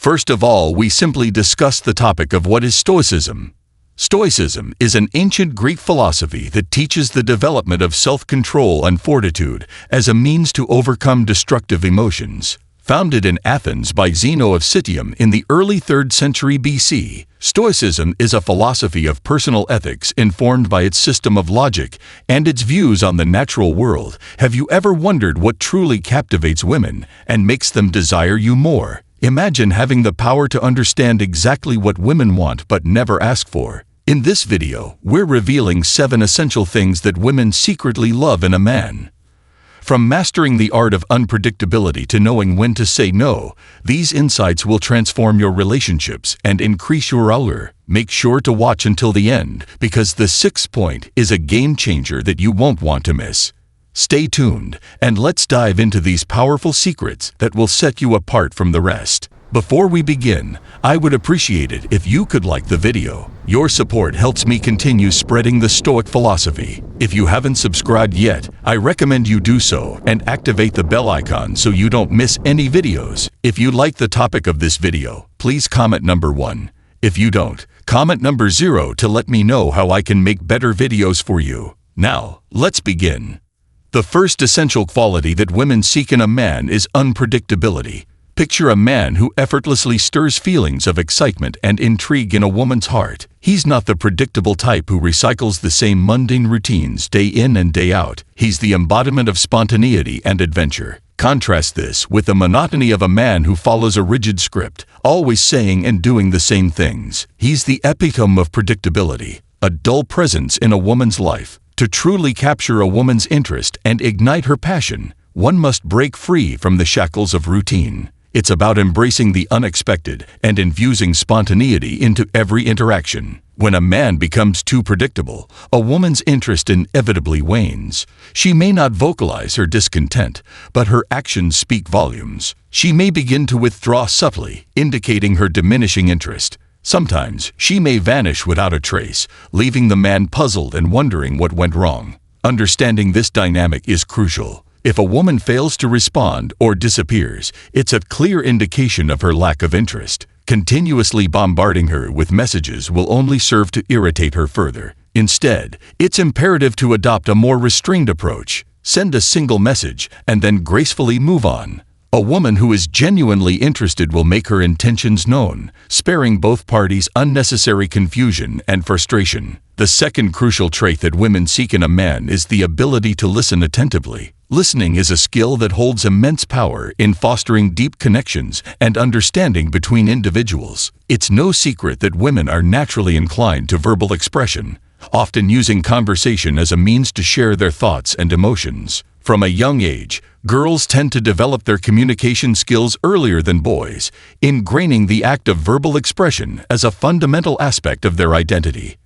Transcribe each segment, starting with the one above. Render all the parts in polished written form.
First of all, we simply discuss the topic of what is Stoicism. Stoicism is an ancient Greek philosophy that teaches the development of self-control and fortitude as a means to overcome destructive emotions. Founded in Athens by Zeno of Citium in the early 3rd century BC, Stoicism is a philosophy of personal ethics informed by its system of logic and its views on the natural world. Have you ever wondered what truly captivates women and makes them desire you more? Imagine having the power to understand exactly what women want but never ask for. In this video, we're revealing 7 essential things that women secretly love in a man. From mastering the art of unpredictability to knowing when to say no, these insights will transform your relationships and increase your allure. Make sure to watch until the end, because the 6th point is a game changer that you won't want to miss. Stay tuned, and let's dive into these powerful secrets that will set you apart from the rest. Before we begin, I would appreciate it if you could like the video. Your support helps me continue spreading the Stoic philosophy. If you haven't subscribed yet, I recommend you do so and activate the bell icon so you don't miss any videos. If you like the topic of this video, please comment number 1. If you don't, comment number 0 to let me know how I can make better videos for you. Now, let's begin. The first essential quality that women seek in a man is unpredictability. Picture a man who effortlessly stirs feelings of excitement and intrigue in a woman's heart. He's not the predictable type who recycles the same mundane routines day in and day out. He's the embodiment of spontaneity and adventure. Contrast this with the monotony of a man who follows a rigid script, always saying and doing the same things. He's the epitome of predictability, a dull presence in a woman's life. To truly capture a woman's interest and ignite her passion, one must break free from the shackles of routine. It's about embracing the unexpected and infusing spontaneity into every interaction. When a man becomes too predictable, a woman's interest inevitably wanes. She may not vocalize her discontent, but her actions speak volumes. She may begin to withdraw subtly, indicating her diminishing interest. Sometimes she may vanish without a trace, leaving the man puzzled and wondering what went wrong. Understanding this dynamic is crucial. If a woman fails to respond or disappears, it's a clear indication of her lack of interest. Continuously bombarding her with messages will only serve to irritate her further. Instead, it's imperative to adopt a more restrained approach. Send a single message and then gracefully move on. A woman who is genuinely interested will make her intentions known, sparing both parties unnecessary confusion and frustration. The second crucial trait that women seek in a man is the ability to listen attentively. Listening is a skill that holds immense power in fostering deep connections and understanding between individuals. It's no secret that women are naturally inclined to verbal expression, often using conversation as a means to share their thoughts and emotions. From a young age, girls tend to develop their communication skills earlier than boys, ingraining the act of verbal expression as a fundamental aspect of their identity.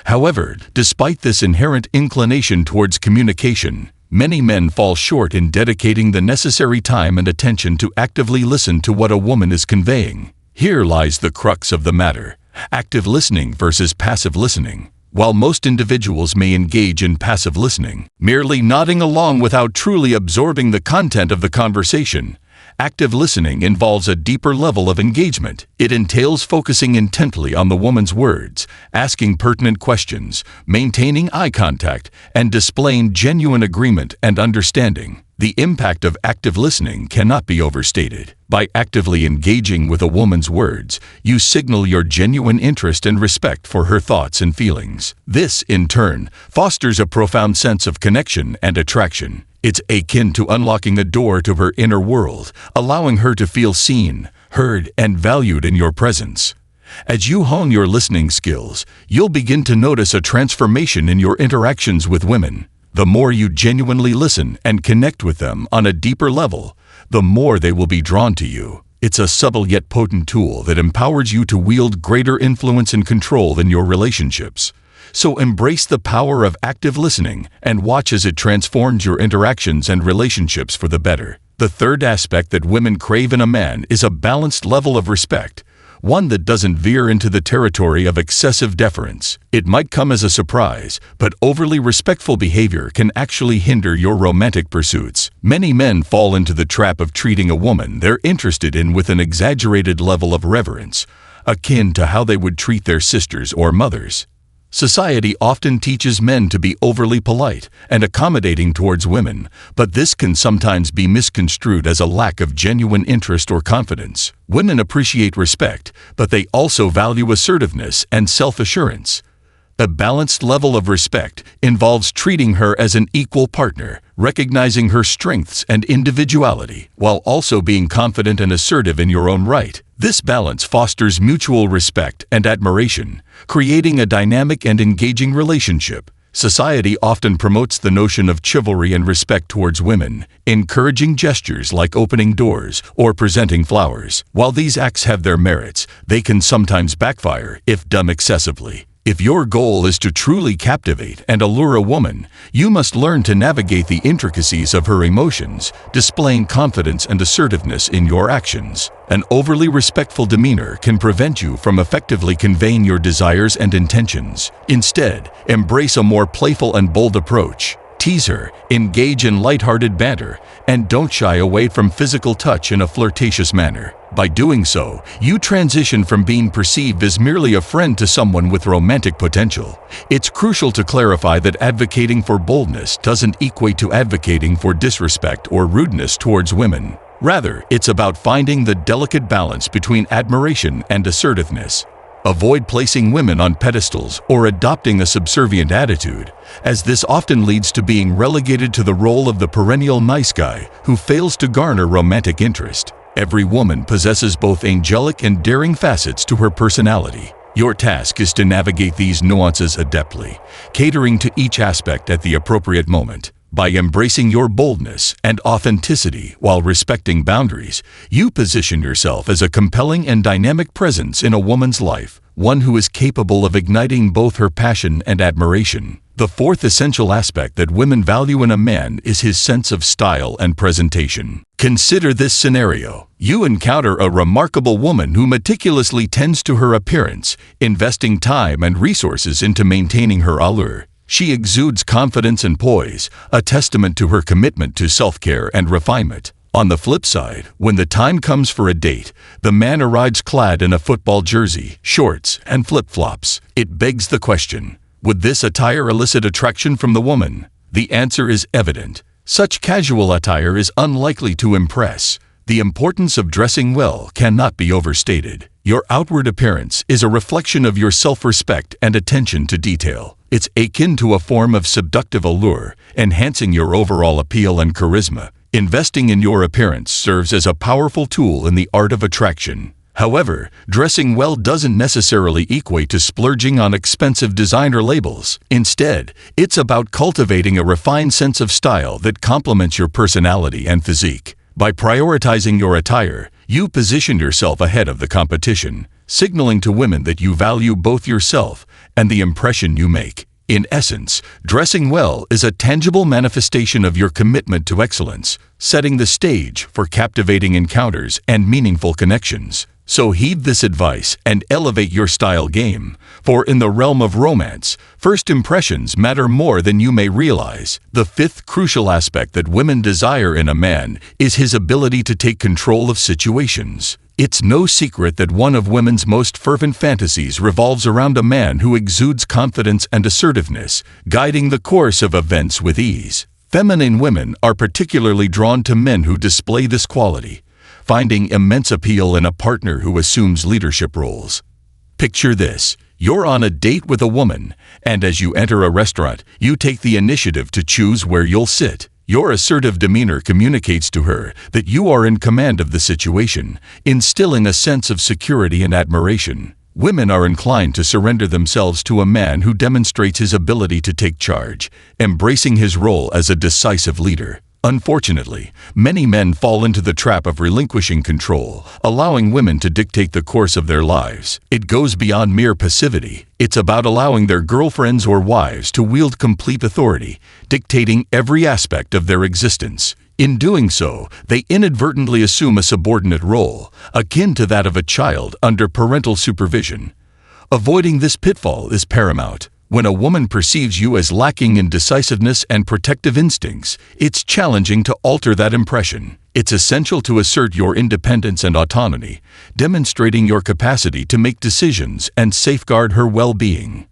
However, despite this inherent inclination towards communication, many men fall short in dedicating the necessary time and attention to actively listen to what a woman is conveying. Here lies the crux of the matter: active listening versus passive listening. While most individuals may engage in passive listening, merely nodding along without truly absorbing the content of the conversation, active listening involves a deeper level of engagement. It entails focusing intently on the woman's words, asking pertinent questions, maintaining eye contact, and displaying genuine agreement and understanding. The impact of active listening cannot be overstated. By actively engaging with a woman's words, you signal your genuine interest and respect for her thoughts and feelings. This, in turn, fosters a profound sense of connection and attraction. It's akin to unlocking a door to her inner world, allowing her to feel seen, heard, and valued in your presence. As you hone your listening skills, you'll begin to notice a transformation in your interactions with women. The more you genuinely listen and connect with them on a deeper level, the more they will be drawn to you. It's a subtle yet potent tool that empowers you to wield greater influence and control in your relationships. So embrace the power of active listening and watch as it transforms your interactions and relationships for the better. The third aspect that women crave in a man is a balanced level of respect. one that doesn't veer into the territory of excessive deference. It might come as a surprise, but overly respectful behavior can actually hinder your romantic pursuits. Many men fall into the trap of treating a woman they're interested in with an exaggerated level of reverence, akin to how they would treat their sisters or mothers. Society often teaches men to be overly polite and accommodating towards women, but this can sometimes be misconstrued as a lack of genuine interest or confidence. Women appreciate respect, but they also value assertiveness and self-assurance. A balanced level of respect involves treating her as an equal partner, recognizing her strengths and individuality, while also being confident and assertive in your own right. This balance fosters mutual respect and admiration, creating a dynamic and engaging relationship. Society often promotes the notion of chivalry and respect towards women, encouraging gestures like opening doors or presenting flowers. While these acts have their merits, they can sometimes backfire if done excessively. If your goal is to truly captivate and allure a woman, you must learn to navigate the intricacies of her emotions, displaying confidence and assertiveness in your actions. An overly respectful demeanor can prevent you from effectively conveying your desires and intentions. Instead, embrace a more playful and bold approach. Tease her, engage in lighthearted banter, and don't shy away from physical touch in a flirtatious manner. By doing so, you transition from being perceived as merely a friend to someone with romantic potential. It's crucial to clarify that advocating for boldness doesn't equate to advocating for disrespect or rudeness towards women. Rather, it's about finding the delicate balance between admiration and assertiveness. Avoid placing women on pedestals or adopting a subservient attitude, as this often leads to being relegated to the role of the perennial nice guy who fails to garner romantic interest. Every woman possesses both angelic and daring facets to her personality. Your task is to navigate these nuances adeptly, catering to each aspect at the appropriate moment. By embracing your boldness and authenticity while respecting boundaries, you position yourself as a compelling and dynamic presence in a woman's life, one who is capable of igniting both her passion and admiration. The fourth essential aspect that women value in a man is his sense of style and presentation. Consider this scenario. You encounter a remarkable woman who meticulously tends to her appearance, investing time and resources into maintaining her allure. She exudes confidence and poise, a testament to her commitment to self-care and refinement. On the flip side, when the time comes for a date, the man arrives clad in a football jersey, shorts, and flip-flops. It begs the question, would this attire elicit attraction from the woman? The answer is evident. Such casual attire is unlikely to impress. The importance of dressing well cannot be overstated. Your outward appearance is a reflection of your self-respect and attention to detail. It's akin to a form of seductive allure, enhancing your overall appeal and charisma. Investing in your appearance serves as a powerful tool in the art of attraction. However, dressing well doesn't necessarily equate to splurging on expensive designer labels. Instead, it's about cultivating a refined sense of style that complements your personality and physique. By prioritizing your attire, you position yourself ahead of the competition, signaling to women that you value both yourself and the impression you make. In essence, dressing well is a tangible manifestation of your commitment to excellence, setting the stage for captivating encounters and meaningful connections. So heed this advice and elevate your style game, for in the realm of romance, first impressions matter more than you may realize. The fifth crucial aspect that women desire in a man is his ability to take control of situations. It's no secret that one of women's most fervent fantasies revolves around a man who exudes confidence and assertiveness, guiding the course of events with ease. Feminine women are particularly drawn to men who display this quality, finding immense appeal in a partner who assumes leadership roles. Picture this. You're on a date with a woman, and as you enter a restaurant, you take the initiative to choose where you'll sit. Your assertive demeanor communicates to her that you are in command of the situation, instilling a sense of security and admiration. Women are inclined to surrender themselves to a man who demonstrates his ability to take charge, embracing his role as a decisive leader. Unfortunately, many men fall into the trap of relinquishing control, allowing women to dictate the course of their lives. It goes beyond mere passivity. It's about allowing their girlfriends or wives to wield complete authority, dictating every aspect of their existence. In doing so, they inadvertently assume a subordinate role, akin to that of a child under parental supervision. Avoiding this pitfall is paramount. When a woman perceives you as lacking in decisiveness and protective instincts, it's challenging to alter that impression. It's essential to assert your independence and autonomy, demonstrating your capacity to make decisions and safeguard her well-being.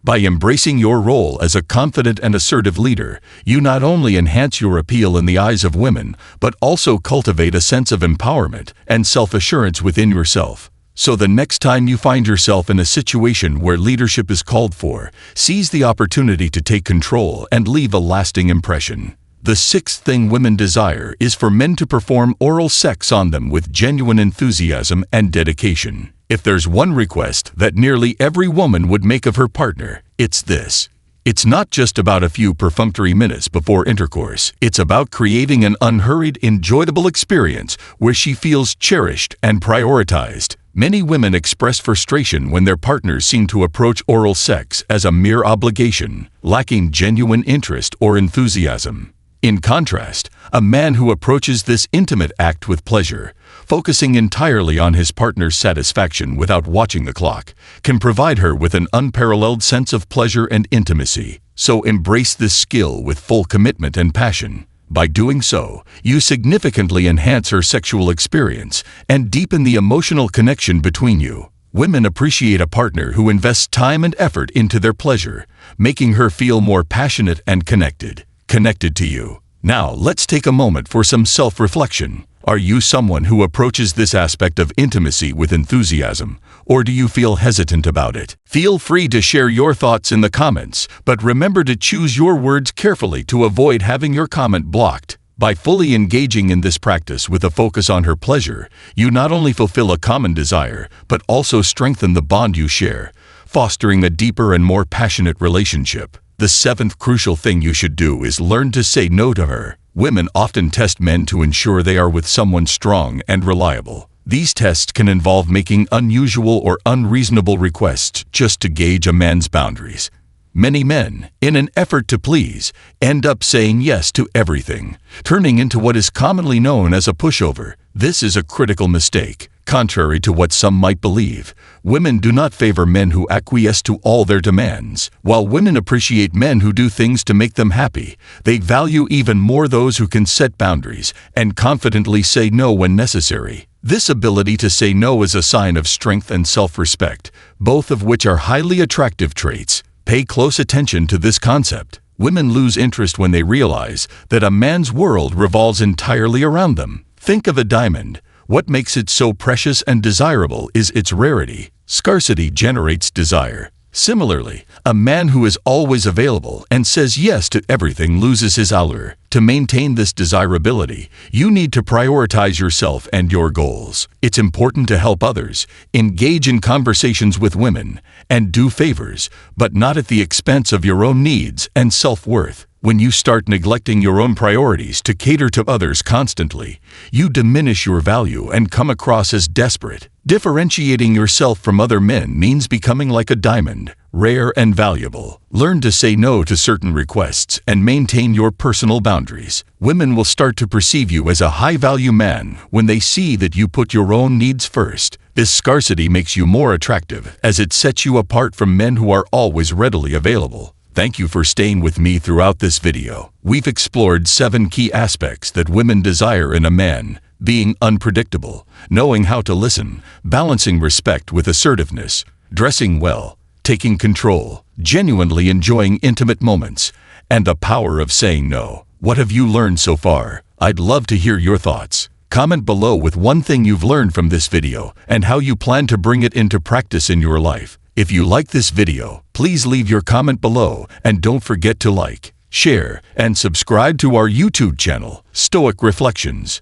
By embracing your role as a confident and assertive leader, you not only enhance your appeal in the eyes of women, but also cultivate a sense of empowerment and self-assurance within yourself. So the next time you find yourself in a situation where leadership is called for, seize the opportunity to take control and leave a lasting impression. The sixth thing women desire is for men to perform oral sex on them with genuine enthusiasm and dedication. If there's one request that nearly every woman would make of her partner, it's this. It's not just about a few perfunctory minutes before intercourse. It's about creating an unhurried, enjoyable experience where she feels cherished and prioritized. Many women express frustration when their partners seem to approach oral sex as a mere obligation, lacking genuine interest or enthusiasm. In contrast, a man who approaches this intimate act with pleasure, focusing entirely on his partner's satisfaction without watching the clock, can provide her with an unparalleled sense of pleasure and intimacy. So embrace this skill with full commitment and passion. By doing so, you significantly enhance her sexual experience and deepen the emotional connection between you. Women appreciate a partner who invests time and effort into their pleasure, making her feel more passionate and connected to you. Now, let's take a moment for some self-reflection. Are you someone who approaches this aspect of intimacy with enthusiasm, or do you feel hesitant about it? Feel free to share your thoughts in the comments, but remember to choose your words carefully to avoid having your comment blocked. By fully engaging in this practice with a focus on her pleasure, you not only fulfill a common desire, but also strengthen the bond you share, fostering a deeper and more passionate relationship. The seventh crucial thing you should do is learn to say no to her. Women often test men to ensure they are with someone strong and reliable. These tests can involve making unusual or unreasonable requests just to gauge a man's boundaries. Many men, in an effort to please, end up saying yes to everything, turning into what is commonly known as a pushover. This is a critical mistake. Contrary to what some might believe, women do not favor men who acquiesce to all their demands. While women appreciate men who do things to make them happy, they value even more those who can set boundaries and confidently say no when necessary. This ability to say no is a sign of strength and self-respect, both of which are highly attractive traits. Pay close attention to this concept. Women lose interest when they realize that a man's world revolves entirely around them. Think of a diamond. What makes it so precious and desirable is its rarity. Scarcity generates desire. Similarly, a man who is always available and says yes to everything loses his allure. To maintain this desirability, you need to prioritize yourself and your goals. It's important to help others, engage in conversations with women, and do favors, but not at the expense of your own needs and self-worth. When you start neglecting your own priorities to cater to others constantly, you diminish your value and come across as desperate. Differentiating yourself from other men means becoming like a diamond, rare and valuable. Learn to say no to certain requests and maintain your personal boundaries. Women will start to perceive you as a high-value man when they see that you put your own needs first. This scarcity makes you more attractive, as it sets you apart from men who are always readily available. Thank you for staying with me throughout this video. We've explored 7 key aspects that women desire in a man: being unpredictable, knowing how to listen, balancing respect with assertiveness, dressing well, taking control, genuinely enjoying intimate moments, and the power of saying no. What have you learned so far? I'd love to hear your thoughts. Comment below with one thing you've learned from this video and how you plan to bring it into practice in your life. If you like this video, please leave your comment below and don't forget to like, share, and subscribe to our YouTube channel, Stoic Reflections.